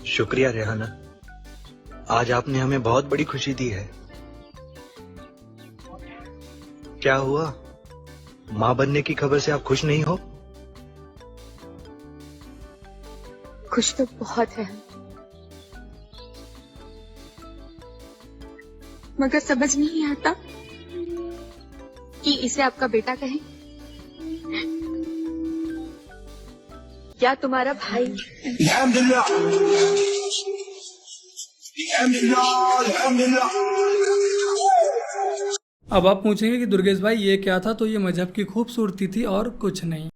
शुक्रिया रेहाना, आज आपने हमें बहुत बड़ी खुशी दी है। क्या हुआ, माँ बनने की खबर से आप खुश नहीं हो? खुश तो बहुत है, मगर समझ नहीं आता कि इसे आपका बेटा कहें या तुम्हारा भाई। अब आप पूछेंगे कि दुर्गेश भाई ये क्या था, तो ये मजहब की खूबसूरती थी और कुछ नहीं।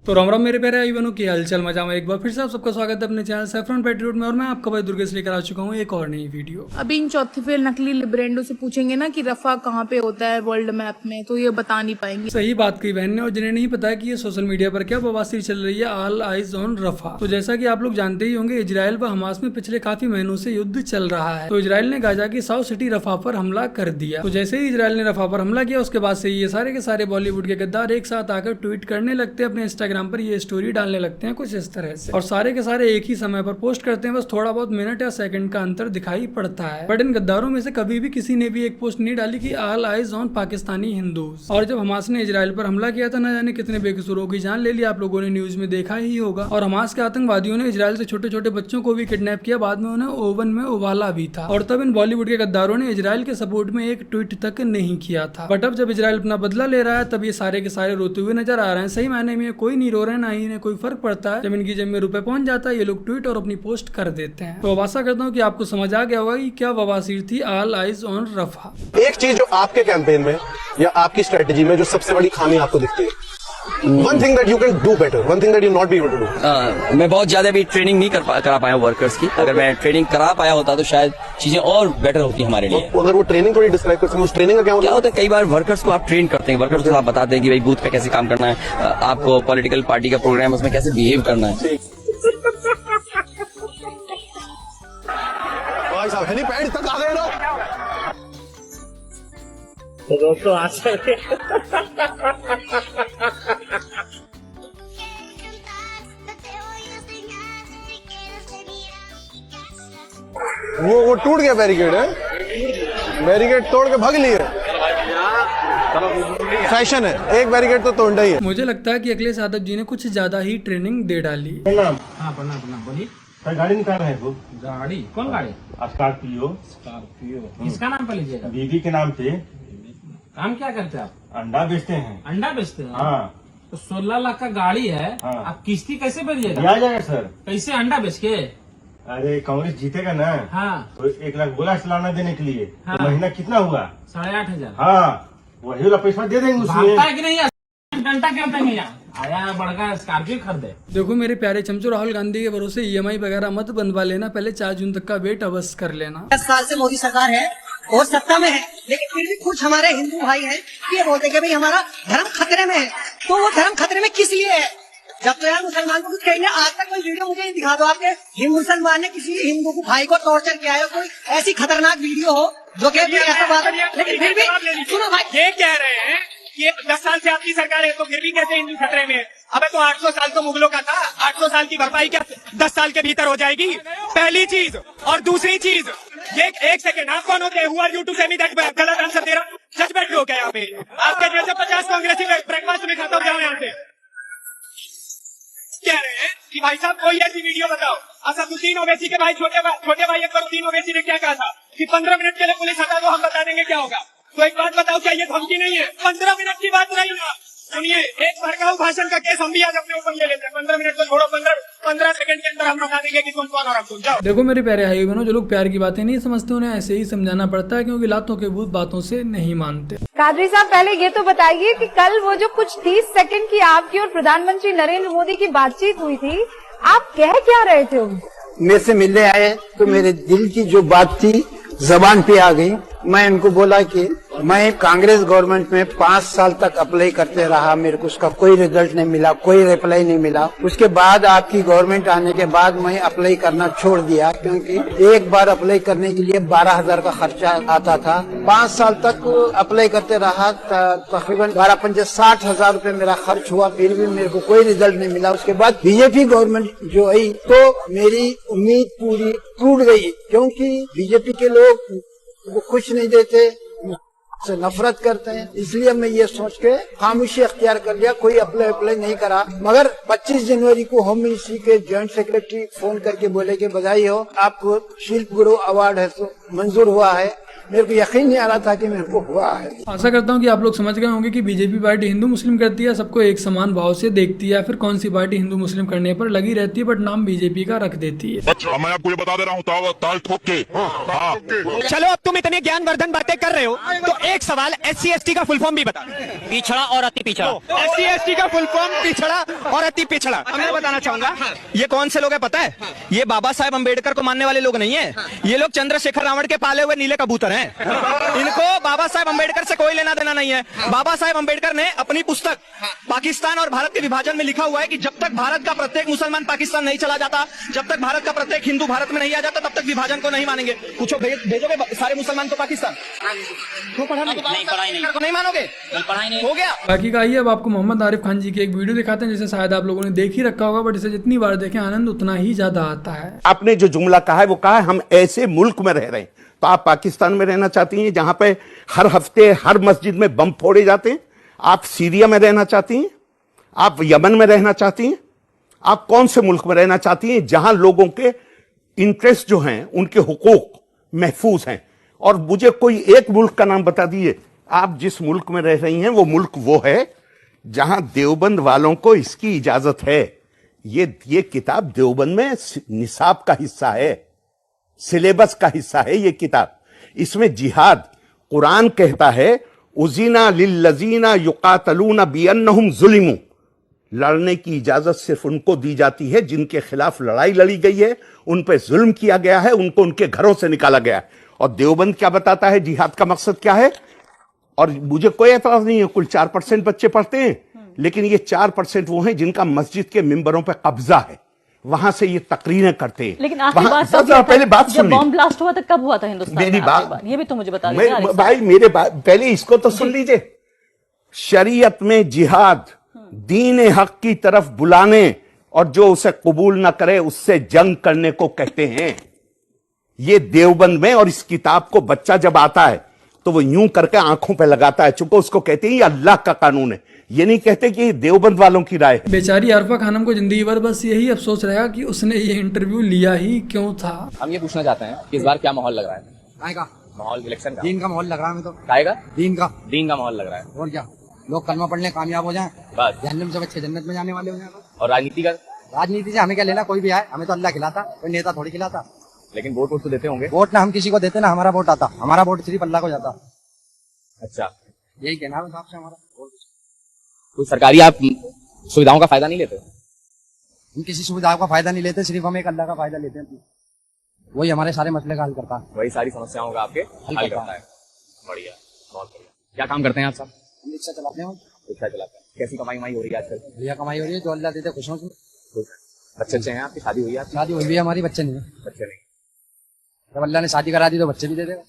तो राम राम मेरे प्यारे भाई बहनों, की हालचाल मजा में एक बार फिर से आप सबका स्वागत है अपने चैनल सैफरन पैट्रियट में। और मैं आपका भाई दुर्गेश लेकर आ चुका हूँ एक और नई वीडियो। अभी इन चौथे फेल नकली लिब्रेंडो से पूछेंगे ना कि रफा कहाँ पे होता है वर्ल्ड मैप में, तो ये बता नहीं पाएंगे। सही बात कही बहन ने। और जिन्हें नहीं पता है कि ये सोशल मीडिया पर क्या बवासीर चल रही है, ऑल आइज ऑन रफा। तो जैसा कि आप लोग जानते ही होंगे, इजराइल व हमास में पिछले काफी महीनों से युद्ध चल रहा है। तो इजराइल ने गाजा की साउथ सिटी रफा पर हमला कर दिया। तो जैसे ही इजराइल ने रफा पर हमला किया, उसके बाद से ये सारे के सारे बॉलीवुड के गद्दार एक साथ आकर ट्वीट करने लगते हैं, अपने इंस्टाग्राम पर ये स्टोरी डालने लगते हैं कुछ इस तरह से, और सारे के सारे एक ही समय पर पोस्ट करते हैं। बस थोड़ा बहुत मिनट या सेकंड का अंतर दिखाई पड़ता है। बट इन गद्दारों में से कभी भी किसी ने भी एक पोस्ट नहीं डाली कि all eyes on Pakistani Hindus. और जब हमास ने इजराइल पर हमला किया था, न जाने कितने बेकसूरों की जान ले ली, आप लोगों ने न्यूज में देखा ही होगा। और हमास के आतंकवादियों ने इजराइल से छोटे छोटे बच्चों को भी किडनैप किया, बाद में उन्हें ओवन में उबाला भी था। और तब इन बॉलीवुड के गद्दारों ने इजराइल के सपोर्ट में एक ट्वीट तक नहीं किया था। बट अब जब इजराइल अपना बदला ले रहा है, तब ये सारे के सारे रोते हुए नजर आ रहे हैं। सही मायने में कोई नहीं रो रहे, ना ही इन्हें कोई फर्क पड़ता है। जब इनकी जेब में रुपए पहुंच जाता है, ये लोग ट्वीट और अपनी पोस्ट कर देते हैं। तो अब आशा करता हूँ कि आपको समझ आ गया होगा कि क्या बवासीर थी ऑल आइज ऑन रफा। एक चीज जो आपके कैंपेन में या आपकी स्ट्रेटेजी में जो सबसे बड़ी खामी आपको दिखती है, one thing that you can do better, one thing that you not be able to do. मैं बहुत ज्यादा भी ट्रेनिंग नहीं करा पाया वर्कर्स की। अगर मैं ट्रेनिंग करा पाया होता तो शायद चीजें और बेटर होती हमारे लिए। अगर वो ट्रेनिंग थोड़ी डिस्क्राइब कर सकते हैं, उस ट्रेनिंग का क्या क्या होता है, कई बार वर्कर्स को आप ट्रेन करते हैं, वर्कर्स को आप बताते हैं कि भाई बूथ पे कैसे काम करना है, आपको पॉलिटिकल पार्टी का प्रोग्राम उसमें कैसे बिहेव करना है। भाई साहब हेलीपैड तक आ गए ना। तो दोस्तों आज वो टूट गया बैरिकेड है, बैरिकेड तोड़ के भाग लिए। फैशन है, एक बैरिकेड तो तोड़ना ही है। मुझे लगता है कि अखिलेश यादव जी ने कुछ ज्यादा ही ट्रेनिंग दे डाली। प्रणाम। हाँ प्रणाम बोलिए। सर गाड़ी निकाल रहे हैं वो। गाड़ी कौन गाड़ी? स्कॉर्पियो। किसका नाम पर लीजिएगा? बीवी के नाम पे। काम क्या करते हैं आप? अंडा बेचते हैं। अंडा बेचते हैं? हाँ। तो 16 लाख का गाड़ी है। हाँ। आप किस्ती कैसे भरिएगा? दिया जाएगा सर। कैसे अंडा बेच के? अरे कांग्रेस जीतेगा ना। हाँ। तो 1 लाख बोला चलाना देने के लिए। हाँ। तो महीना कितना हुआ? 8,500। हाँ, वही वाला पैसा दे देंगे भागता उसमें। है कि नहीं? घंटा क्या होता है? आया बड़का स्कॉर्पियो खरीदे। देखो मेरे प्यारे चमचो, राहुल गांधी के भरोसे ईएमआई वगैरह मत बनवा लेना, पहले 4 जून तक का वेट अवश्य कर लेना। 10 साल से मोदी सरकार है और सत्ता में है, लेकिन फिर भी कुछ हमारे हिंदू भाई हैं ये बोलते कि भाई हमारा धर्म खतरे में है। तो वो धर्म खतरे में किस लिए है? जब तो यार मुसलमान को कुछ कहेंगे, आज तक कोई वीडियो मुझे दिखा दो आपके हिंदू मुसलमान ने किसी हिंदू को भाई को टॉर्चर किया है, कोई ऐसी खतरनाक वीडियो हो जो कि ऐसा बात है। लेकिन फिर भी सुनो भाई, ये कह रहे हैं कि 10 साल से आपकी सरकार है, तो फिर भी कैसे हिंदू खतरे में है? अबे तो 800 साल तो मुगलों का था, 800 साल की भरपाई क्या 10 साल के भीतर हो जाएगी? पहली चीज। और दूसरी चीज, ये एक सेकेंड, आप कौन होते हैं? हु आर यू टू से मी दैट? गलत आंसर दे रहा। जजमेंट हो गया यहाँ पे। आपके जैसे 50 कांग्रेसी ब्रेकफास्ट में खाता हूँ, जाओ यहाँ से। कह रहे हैं कि भाई साहब कोई ऐसी वीडियो बताओ। असदुद्दीन ओवैसी के भाई छोटे भाई अकबरुद्दीन ओवैसी ने क्या कहा था कि 15 मिनट के लिए पुलिस हटा दो, हम बता देंगे क्या होगा। तो एक बात बताओ, क्या ये धमकी नहीं है? 15 मिनट की बात नहीं ना। सुनिए, एक भड़काऊ भाषण का केस हम भी आज अपने ऊपर ले लेते हैं। 15 मिनट को छोड़ो, 15 सेकंड के अंदर हम बता देंगे कि तुम कौन और हम तुम। जाओ। देखो मेरे प्यारे भाई बहनों, जो लोग प्यार की बातें नहीं समझते उन्हें ऐसे ही समझाना पड़ता है, क्योंकि लातों के भूत बातों से नहीं मानते। कादरी साहब, पहले ये तो बताइए कि कल वो जो कुछ 30 सेकंड की आपकी और प्रधानमंत्री नरेंद्र मोदी की बातचीत हुई थी, आप कह क्या रहे थे? मेरे से मिलने आए तो मेरे दिल की जो बात थी जबान पे आ गई। मैं इनको बोला कि मैं कांग्रेस गवर्नमेंट में 5 साल तक अप्लाई करते रहा, मेरे को उसका कोई रिजल्ट नहीं मिला, कोई रिप्लाई नहीं मिला। उसके बाद आपकी गवर्नमेंट आने के बाद मैं अप्लाई करना छोड़ दिया, क्योंकि एक बार अप्लाई करने के लिए 12,000 का खर्चा आता था। 5 साल तक अप्लाई करते रहा, तकरीबन 12-50-60,000 रूपये मेरा खर्च हुआ, फिर भी मेरे को कोई रिजल्ट नहीं मिला। उसके बाद बीजेपी गवर्नमेंट जो आई तो मेरी उम्मीद पूरी टूट गई, क्योंकि बीजेपी के लोग वो खुश नहीं देते, से नफरत करते हैं। इसलिए मैं ये सोच के खामोशी अख्तियार कर लिया, कोई अप्लाई नहीं करा। मगर 25 जनवरी को होम मिनिस्ट्री के जॉइंट सेक्रेटरी फोन करके बोले कि बधाई हो, आपको शिल्प गुरु अवार्ड है तो मंजूर हुआ है। मेरे को यकीन नहीं आ रहा था कि मेरे को हुआ है। आशा करता हूं कि आप लोग समझ गए होंगे कि बीजेपी पार्टी हिंदू मुस्लिम करती है, सबको एक समान भाव से देखती है, या फिर कौन सी पार्टी हिंदू मुस्लिम करने पर लगी रहती है बट नाम बीजेपी का रख देती है। मैं आपको ये बता दे रहा हूँ, ताल ठोक के। चलो अब तुम इतनी ज्ञानवर्धन बातें कर रहे हो तो एक सवाल, SC/ST का फुल फॉर्म भी बता। पिछड़ा और अति पिछड़ा। SC/ST का फुल फॉर्म पिछड़ा और अति पिछड़ा। मैं बताना चाहूंगा ये कौन से लोग है पता है? ये बाबा साहेब अम्बेडकर को मानने वाले लोग नहीं है, ये लोग चंद्रशेखर रावण के पाले हुए नीले कबूतर हैं। इनको बाबा साहेब अम्बेडकर से कोई लेना देना नहीं है। बाबा साहेब अम्बेडकर ने अपनी पुस्तक पाकिस्तान और भारत के विभाजन में लिखा हुआ है कि जब तक भारत का प्रत्येक मुसलमान पाकिस्तान नहीं चला जाता, जब तक भारत का प्रत्येक हिंदू भारत में नहीं आ जाता, तब तक विभाजन को नहीं मानेंगे। पूछो भेजोगे सारे मुसलमान को पाकिस्तान? क्यों पढ़ा नहीं मानोगे? हो गया। बाकी का आइए अब आपको मोहम्मद आरिफ खान जी की एक वीडियो दिखाते हैं, जिसे शायद आप लोगों ने देख ही रखा होगा, बट इसे जितनी बार देखें आनंद उतना ही ज्यादा आता है। आपने जो जुमला कहा है वो कहा है हम ऐसे मुल्क में रह रहे हैं। तो आप पाकिस्तान में रहना चाहती हैं जहां पे हर हफ्ते हर मस्जिद में बम फोड़े जाते हैं? आप सीरिया में रहना चाहती हैं? आप यमन में रहना चाहती हैं? आप कौन से मुल्क में रहना चाहती हैं जहां लोगों के इंटरेस्ट जो हैं, उनके हुकूक महफूज हैं? और मुझे कोई एक मुल्क का नाम बता दीजिए। आप जिस मुल्क में रह रही हैं वो मुल्क वो है जहां देवबंद वालों को इसकी इजाजत है। ये किताब देवबंद में निसाब का हिस्सा है, सिलेबस का हिस्सा है ये किताब। इसमें जिहाद, कुरान कहता है उज़िना लिल्लज़ीना युक़ातलूना बिअन्नहुम ज़ुलिमू, लड़ने की इजाजत सिर्फ उनको दी जाती है जिनके खिलाफ लड़ाई लड़ी गई है, उन पर जुल्म किया गया है, उनको उनके घरों से निकाला गया है। और देवबंद क्या बताता है जिहाद का मकसद क्या है? और मुझे कोई एतराज नहीं है, कुल 4% बच्चे पढ़ते हैं, लेकिन ये 4% वो हैं जिनका मस्जिद के मिंबरों पर कब्जा है, वहां से ये तकरीरें करते हैं। लेकिन आखिरी बात पहले बात सुन, बॉम्ब ब्लास्ट हुआ था कब हुआ था हिंदुस्तान में? मेरी बात ये भी तो मुझे बता दीजिए भाई, मेरे पहले इसको तो सुन लीजिए। शरीयत में जिहाद दीन हक की तरफ बुलाने और जो उसे कबूल ना करे उससे जंग करने को कहते हैं। ये देवबंद में, और इस किताब को बच्चा जब आता है तो वो यूं करके आंखों पे लगाता है, चूंकि उसको कहते हैं ये अल्लाह का कानून है, ये नहीं कहते कि देवबंद वालों की राय है। बेचारी आरफा खानम को जिंदगी भर बस यही अफसोस रहेगा कि उसने ये इंटरव्यू लिया ही क्यों था। हम ये पूछना चाहते हैं कि इस बार क्या माहौल लग रहा है? काय का माहौल इलेक्शन का? दीन का माहौल लग रहा है हमें तो। काय का? दीन का माहौल लग रहा है। और क्या, लोग कलमा पढ़ने कामयाब हो जाएं, बस जहन्नम से बच्चे जन्नत में जाने वाले हो जाएंगे। और राजनीति का? राजनीति से हमें क्या लेना, कोई भी आए, हमें तो अल्लाह खिलाता, कोई नेता थोड़ी खिलाता। लेकिन वोट तो देते होंगे। वोट ना हम किसी को देते ना हमारा वोट आता, हमारा वोट सिर्फ अल्लाह को जाता। अच्छा, यही कहना है आपसे हमारा। कोई सरकारी आप सुविधाओं का फायदा नहीं लेते? हम किसी सुविधाओं का फायदा नहीं लेते, सिर्फ हम एक अल्लाह का फायदा लेते हैं, वही हमारे सारे मसले का हल करता है, वही सारी समस्याओं का आपके हल करता है। बढ़िया, बहुत बढ़िया। क्या काम करते हैं आप साहब? हम रिक्शा चलाते हैं। रिक्शा चलाते हैं। कैसी कमाई हो रही है आजकल? बढ़िया कमाई हो रही है, जो अल्लाह देते खुश हूँ। बच्चे अच्छे हैं आपकी? शादी हुई है? शादी हुई है हमारी, बच्चे नहीं है। बच्चे नहीं? जब अल्लाह ने शादी करा दी तो बच्चे भी दे देगा,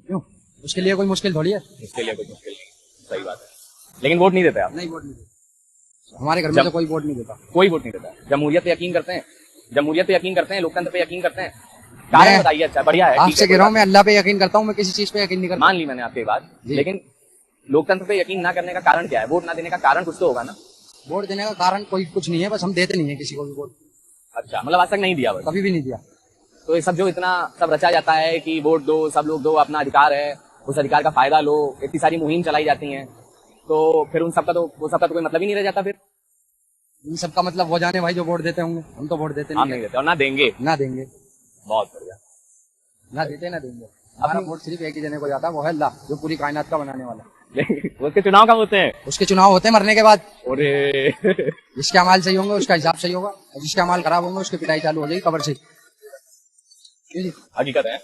क्यों? उसके लिए कोई मुश्किल थोड़ी है। उसके लिए कोई मुश्किल नहीं, सही बात है। लेकिन वोट नहीं देते आप? नहीं, वोट नहीं देते हमारे घर में, तो कोई वोट नहीं देता। कोई वोट नहीं देता। जमहूरियत पे यकीन करते हैं? जमहूरियत पे यकीन करते हैं, लोकतंत्र पे यकीन करते हैं? कारण बताइए। अच्छा, बढ़िया है। आपसे कह रहा हूँ, मैं अल्लाह पे यकीन करता हूँ, मैं किसी चीज पे यकीन नहीं करता। मान ली मैंने आपकी बात, लेकिन लोकतंत्र पे यकीन ना करने का कारण क्या है? वोट ना देने का कारण कुछ तो होगा ना? वोट देने का कारण कोई कुछ नहीं है, बस हम देते नहीं है किसी को भी वोट। अच्छा, मतलब आज तक नहीं दिया? कभी भी नहीं दिया। तो ये सब जो इतना सब रचा जाता है कि वोट दो, सब लोग दो, अपना अधिकार है, उस अधिकार का फायदा लो, इतनी सारी मुहिम चलाई जाती है, तो फिर उन सबका तो कोई मतलब ही नहीं रह जाता। फिर इन सबका मतलब वो जाने भाई जो वोट देते होंगे, हम तो वोट देते नहीं देते और ना देंगे। बहुत बढ़िया। ना देते ना देंगे। हमारा वोट सिर्फ एक ही जने को जाता है, वो है अल्लाह, जो पूरी कायनात का बनाने वाला। उसके चुनाव कब होते हैं? उसके चुनाव होते हैं मरने के बाद। अरे जिसके अमाल सही होंगे उसका हिसाब सही होगा, और जिसके अमाल खराब होंगे उसकी पिटाई चालू हो जाएगी कब्र से। हकीकत है।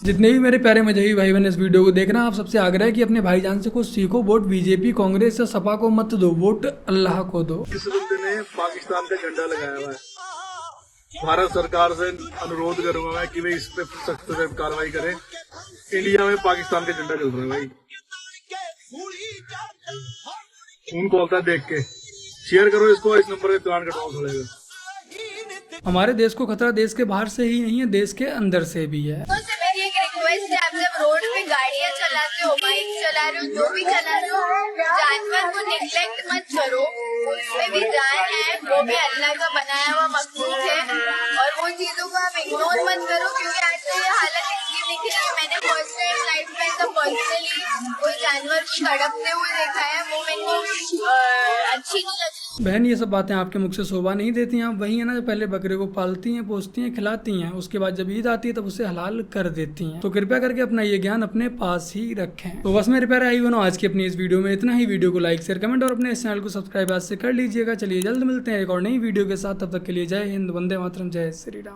जितने भी मेरे प्यारे मजहबी भाई बहन इस वीडियो को देख रहे हैं, आप सबसे आग्रह है कि अपने भाईजान से कुछ सीखो। वोट बीजेपी, कांग्रेस या सपा को मत दो, वोट अल्लाह को दो। इस बंदे ने पाकिस्तान का झंडा लगाया हुआ है। भारत सरकार से अनुरोध करूंगा मैं कि भाई इस पे सख्त से कार्रवाई करें। इंडिया में पाकिस्तान का झंडा चल रहा है भाई, खून खोलता है देख के। शेयर करो इसको, इस नंबर पे दुकान कटवाओ पड़ेगा। हमारे देश को खतरा देश के बाहर से ही नहीं है, देश के अंदर से भी है। मेरी एक रिक्वेस्ट है, आप जब रोड पे गाड़ियाँ चलाते हो, बाइक चला रहे हो, जो भी चला रहे हो, जानवर को निग्लेक्ट मत करो। उसमें भी जान है, वो भी अल्लाह का बनाया हुआ मखलूक है, और वो चीजों को आप इग्नोर मत करो, क्योंकि आज तो ये हालत इसकी दिख रही है। मैंने फर्स्ट टाइम लाइफ में तो पर्सनली कोई जानवर को तड़पते हुए देखा है, वो मेरे को अच्छी नहीं लगी। बहन, ये सब बातें आपके मुख से शोभा नहीं देती हैं। आप वही है ना जो पहले बकरे को पालती हैं, पोसती हैं, खिलाती हैं, उसके बाद जब ईद आती है तब उसे हलाल कर देती हैं। तो कृपया करके अपना ये ज्ञान अपने पास ही रखें। तो बस मेरे प्यारे भाई बहनों, आज की अपनी इस वीडियो में इतना ही। वीडियो को लाइक, शेयर, कमेंट और अपने इस चैनल को सब्सक्राइब आज से कर लीजिएगा। चलिए जल्द मिलते हैं एक और नई वीडियो के साथ, तब तक के लिए जय हिंद, वंदे मातरम, जय श्री राम।